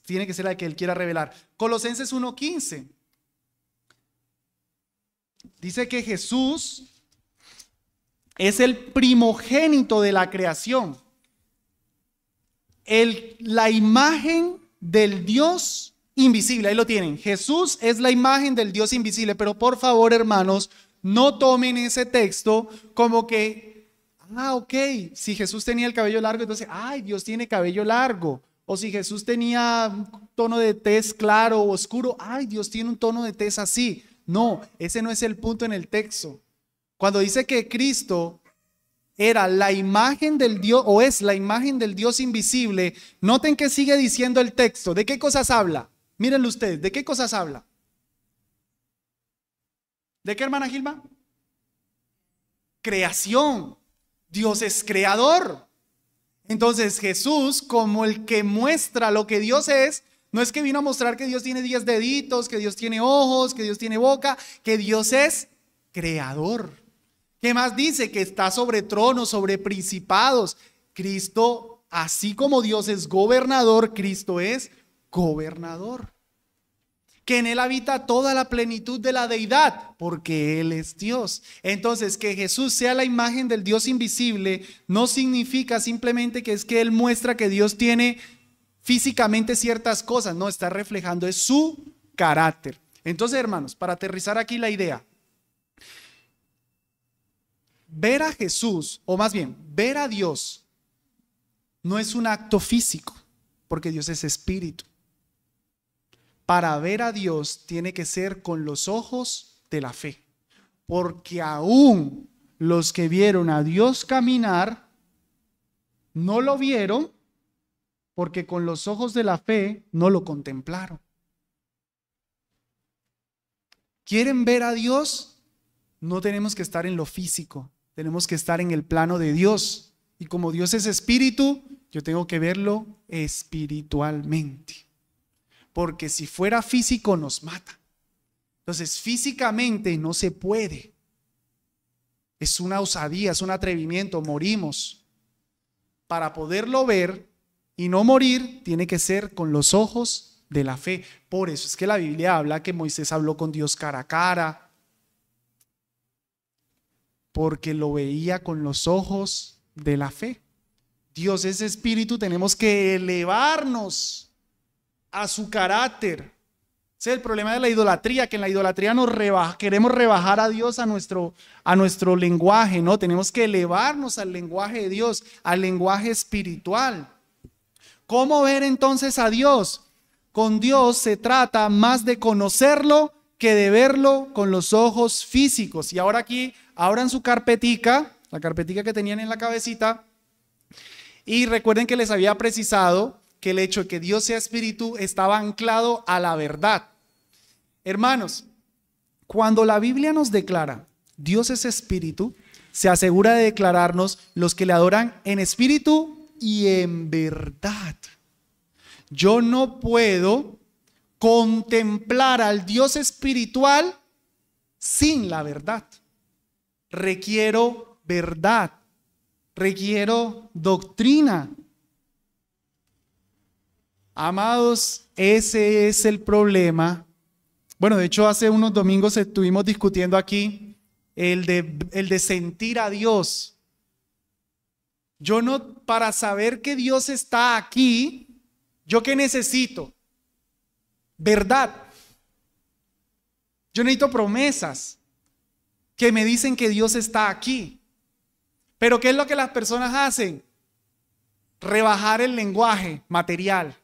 Tiene que ser el que Él quiera revelar. Colosenses 1:15. Dice que Jesús es el primogénito de la creación. La imagen del Dios invisible, ahí lo tienen. Jesús es la imagen del Dios invisible, pero por favor, hermanos, no tomen ese texto como que, ok, si Jesús tenía el cabello largo, entonces, Dios tiene cabello largo. O si Jesús tenía un tono de tez claro o oscuro, Dios tiene un tono de tez así. No, ese no es el punto en el texto. Cuando dice que Cristo era la imagen del Dios, o es la imagen del Dios invisible, noten que sigue diciendo el texto. ¿De qué cosas habla? Mírenlo ustedes, ¿de qué cosas habla? ¿De qué, hermana Gilma? Creación. Dios es creador. Entonces Jesús, como el que muestra lo que Dios es, no es que vino a mostrar que Dios tiene 10 deditos, que Dios tiene ojos, que Dios tiene boca, que Dios es creador. ¿Qué más dice? Que está sobre tronos, sobre principados. Cristo, así como Dios es gobernador, Cristo es gobernador. Que en Él habita toda la plenitud de la deidad, porque Él es Dios. Entonces, que Jesús sea la imagen del Dios invisible no significa simplemente que es que Él muestra que Dios tiene físicamente ciertas cosas. No, está reflejando, es su carácter. Entonces, hermanos, para aterrizar aquí la idea, ver a Jesús, o más bien, ver a Dios, no es un acto físico, porque Dios es espíritu. Para ver a Dios tiene que ser con los ojos de la fe, porque aún los que vieron a Dios caminar no lo vieron porque con los ojos de la fe no lo contemplaron. ¿Quieren ver a Dios? No tenemos que estar en lo físico, tenemos que estar en el plano de Dios. Y como Dios es espíritu, yo tengo que verlo espiritualmente. Porque si fuera físico nos mata. Entonces físicamente no se puede. Es una osadía, es un atrevimiento, morimos. Para poderlo ver y no morir, tiene que ser con los ojos de la fe. Por eso es que la Biblia habla que Moisés habló con Dios cara a cara. Porque lo veía con los ojos de la fe. Dios es espíritu, tenemos que elevarnos a su carácter. Ese es el problema de la idolatría, que en la idolatría queremos rebajar a Dios a nuestro lenguaje, ¿no? Tenemos que elevarnos al lenguaje de Dios, al lenguaje espiritual. ¿Cómo ver entonces a Dios? Con Dios se trata más de conocerlo que de verlo con los ojos físicos. Y ahora aquí, abran su carpetica, la carpetica que tenían en la cabecita, y recuerden que les había precisado que el hecho de que Dios sea espíritu estaba anclado a la verdad. Hermanos, cuando la Biblia nos declara Dios es espíritu, se asegura de declararnos los que le adoran en espíritu y en verdad. Yo no puedo contemplar al Dios espiritual sin la verdad. Requiero verdad, requiero doctrina. Amados, ese es el problema. Bueno, de hecho hace unos domingos estuvimos discutiendo aquí el de sentir a Dios. Yo no, para saber que Dios está aquí, ¿yo qué necesito? Verdad. Yo necesito promesas que me dicen que Dios está aquí. Pero ¿qué es lo que las personas hacen? Rebajar el lenguaje material.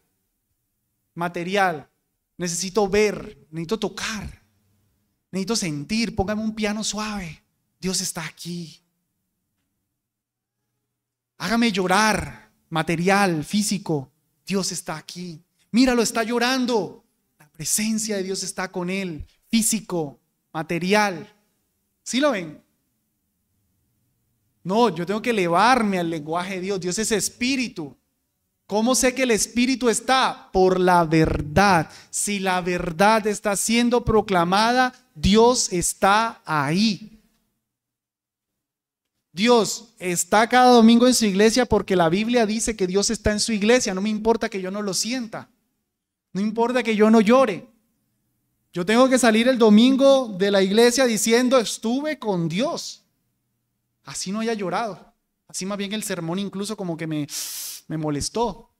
Necesito ver, necesito tocar, necesito sentir, póngame un piano suave, Dios está aquí. Hágame llorar, material, físico, Dios está aquí. Míralo, está llorando, la presencia de Dios está con él, físico, material. ¿Sí lo ven? No, yo tengo que elevarme al lenguaje de Dios. Dios es espíritu. ¿Cómo sé que el Espíritu está? Por la verdad. Si la verdad está siendo proclamada, Dios está ahí. Dios está cada domingo en su iglesia porque la Biblia dice que Dios está en su iglesia. No me importa que yo no lo sienta. No importa que yo no llore. Yo tengo que salir el domingo de la iglesia diciendo estuve con Dios. Así no haya llorado. Así más bien el sermón incluso como que me molestó.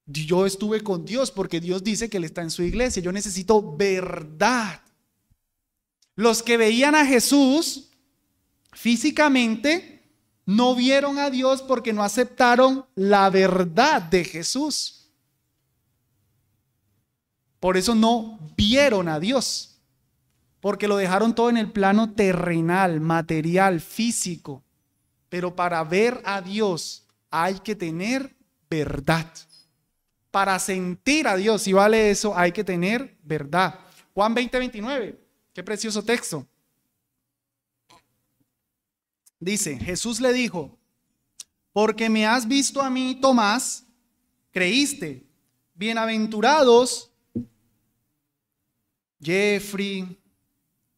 Yo estuve con Dios porque Dios dice que Él está en su iglesia. Yo necesito verdad. Los que veían a Jesús físicamente no vieron a Dios porque no aceptaron la verdad de Jesús. Por eso no vieron a Dios, porque lo dejaron todo en el plano terrenal, material, físico. Pero para ver a Dios hay que tener verdad. Para sentir a Dios, si vale eso, hay que tener verdad. Juan 20:29, qué precioso texto. Dice, Jesús le dijo, porque me has visto a mí, Tomás, creíste. Bienaventurados Jeffrey,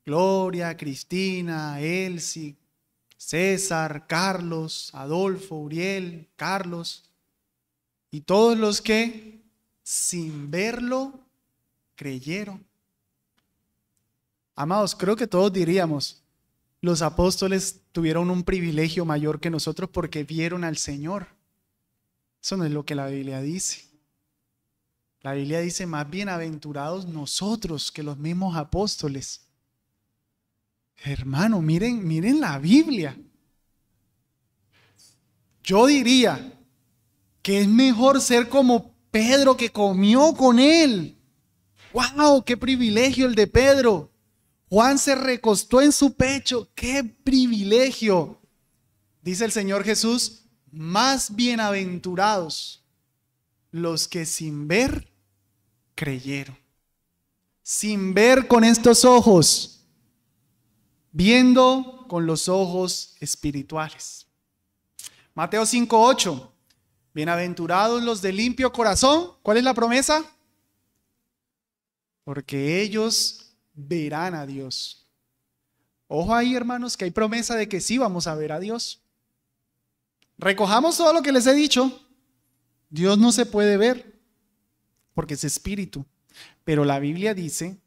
Gloria, Cristina, Elsie, César, Carlos, Adolfo, Uriel, Carlos y todos los que sin verlo creyeron. Amados, creo que todos diríamos, los apóstoles tuvieron un privilegio mayor que nosotros porque vieron al Señor. Eso no es lo que la Biblia dice. La Biblia dice, más bienaventurados nosotros que los mismos apóstoles. Hermano, miren la Biblia. Yo diría que es mejor ser como Pedro que comió con él. ¡Wow! ¡Qué privilegio el de Pedro! Juan se recostó en su pecho. ¡Qué privilegio! Dice el Señor Jesús, más bienaventurados los que sin ver creyeron. Sin ver con estos ojos, viendo con los ojos espirituales. Mateo 5:8. Bienaventurados los de limpio corazón. ¿Cuál es la promesa? Porque ellos verán a Dios. Ojo ahí, hermanos, que hay promesa de que sí vamos a ver a Dios. Recojamos todo lo que les he dicho. Dios no se puede ver porque es espíritu. Pero la Biblia dice,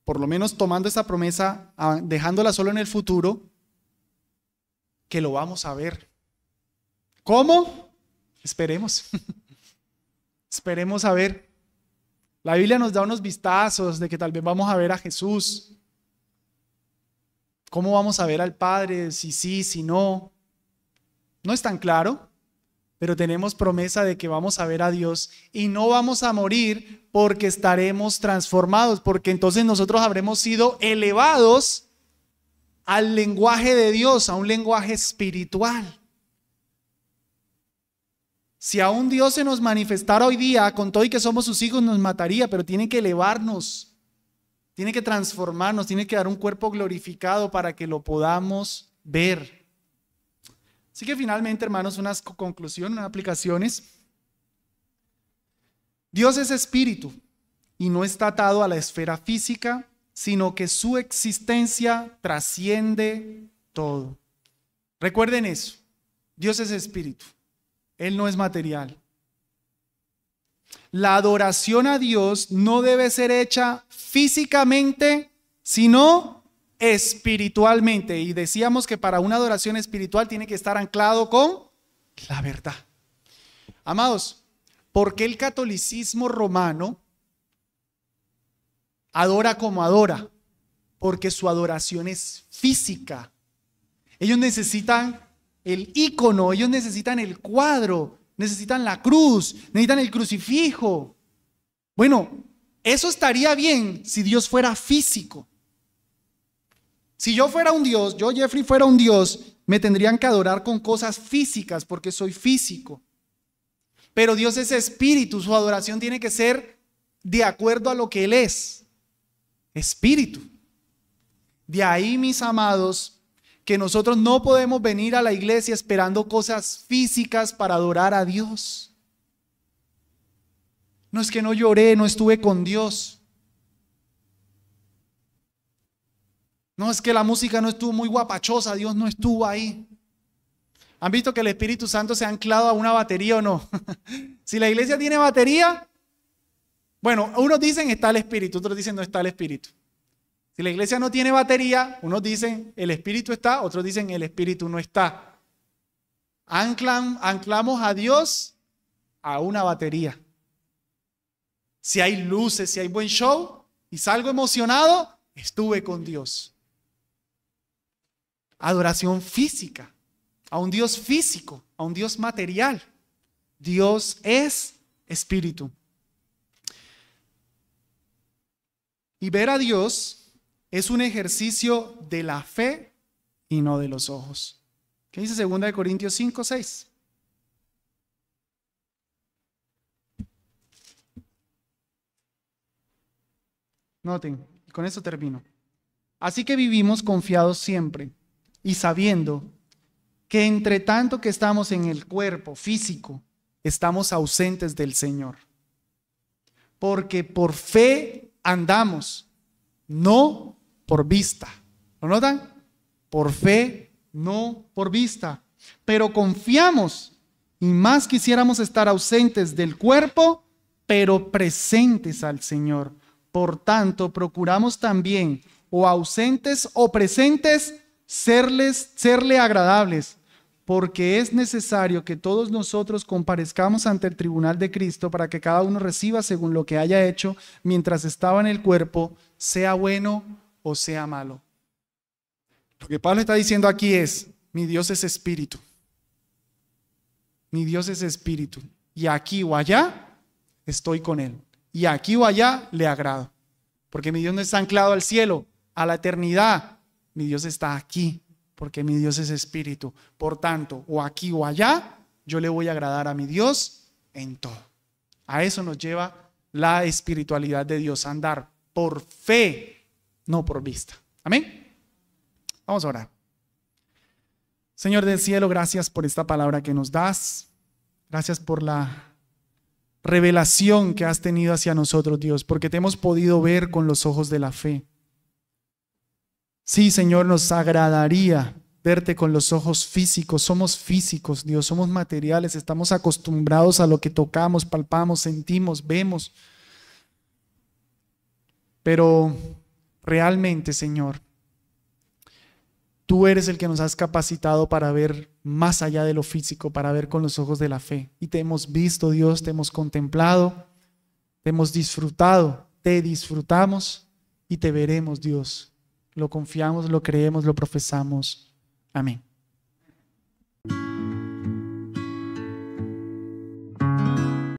por lo menos tomando esa promesa, dejándola solo en el futuro, que lo vamos a ver. ¿Cómo? Esperemos. Esperemos a ver. La Biblia nos da unos vistazos de que tal vez vamos a ver a Jesús. ¿Cómo vamos a ver al Padre? Si sí, si no. No es tan claro, pero tenemos promesa de que vamos a ver a Dios y no vamos a morir porque estaremos transformados, porque entonces nosotros habremos sido elevados al lenguaje de Dios, a un lenguaje espiritual. Si a un Dios se nos manifestara hoy día, con todo y que somos sus hijos, nos mataría, pero tiene que elevarnos, tiene que transformarnos, tiene que dar un cuerpo glorificado para que lo podamos ver. Así que finalmente, hermanos, unas conclusiones, unas aplicaciones. Dios es espíritu y no está atado a la esfera física, sino que su existencia trasciende todo. Recuerden eso, Dios es espíritu. Él no es material. La adoración a Dios no debe ser hecha físicamente, sino espiritualmente. Y decíamos que para una adoración espiritual tiene que estar anclado con la verdad. Amados, ¿por qué el catolicismo romano adora como adora? Porque su adoración es física. Ellos necesitan el ícono, ellos necesitan el cuadro, necesitan la cruz, necesitan el crucifijo. Bueno, eso estaría bien si Dios fuera físico. Si yo fuera un Dios, yo Jeffrey fuera un Dios, me tendrían que adorar con cosas físicas porque soy físico. Pero Dios es espíritu, su adoración tiene que ser de acuerdo a lo que Él es, espíritu. De ahí, mis amados, que nosotros no podemos venir a la iglesia esperando cosas físicas para adorar a Dios. No es que no lloré, no estuve con Dios. No es que la música no estuvo muy guapachosa, Dios no estuvo ahí. ¿Han visto que el Espíritu Santo se ha anclado a una batería o no? Si la iglesia tiene batería, bueno, unos dicen está el Espíritu, otros dicen no está el Espíritu. Si la iglesia no tiene batería, unos dicen el Espíritu está, otros dicen el Espíritu no está. Anclamos a Dios a una batería. Si hay luces, si hay buen show y salgo emocionado, estuve con Dios. Adoración física, a un Dios físico, a un Dios material. Dios es espíritu. Y ver a Dios es un ejercicio de la fe y no de los ojos. ¿Qué dice 2 Corintios 5, 6? Noten, y con eso termino. Así que vivimos confiados siempre y sabiendo que entre tanto que estamos en el cuerpo físico, estamos ausentes del Señor. Porque por fe andamos, no por vista. ¿Lo notan? Por fe, no por vista. Pero confiamos y más quisiéramos estar ausentes del cuerpo, pero presentes al Señor. Por tanto, procuramos también, o ausentes o presentes, serle agradables, porque es necesario que todos nosotros comparezcamos ante el tribunal de Cristo para que cada uno reciba según lo que haya hecho mientras estaba en el cuerpo, sea bueno o sea malo. Lo que Pablo está diciendo aquí es, mi Dios es espíritu. Mi Dios es espíritu. Y aquí o allá estoy con Él. Y aquí o allá le agrado. Porque mi Dios no está anclado al cielo, a la eternidad. Mi Dios está aquí, porque mi Dios es espíritu. Por tanto, o aquí o allá, yo le voy a agradar a mi Dios en todo. A eso nos lleva la espiritualidad de Dios, a andar por fe, no por vista. Amén. Vamos a orar. Señor del cielo, gracias por esta palabra que nos das. Gracias por la revelación que has tenido hacia nosotros, Dios, porque te hemos podido ver con los ojos de la fe. Sí, Señor, nos agradaría verte con los ojos físicos. Somos físicos, Dios, somos materiales, estamos acostumbrados a lo que tocamos, palpamos, sentimos, vemos. Pero realmente, Señor, tú eres el que nos has capacitado para ver más allá de lo físico, para ver con los ojos de la fe. Y te hemos visto, Dios, te hemos contemplado, te hemos disfrutado, te disfrutamos y te veremos, Dios. Lo confiamos, lo creemos, lo profesamos. Amén.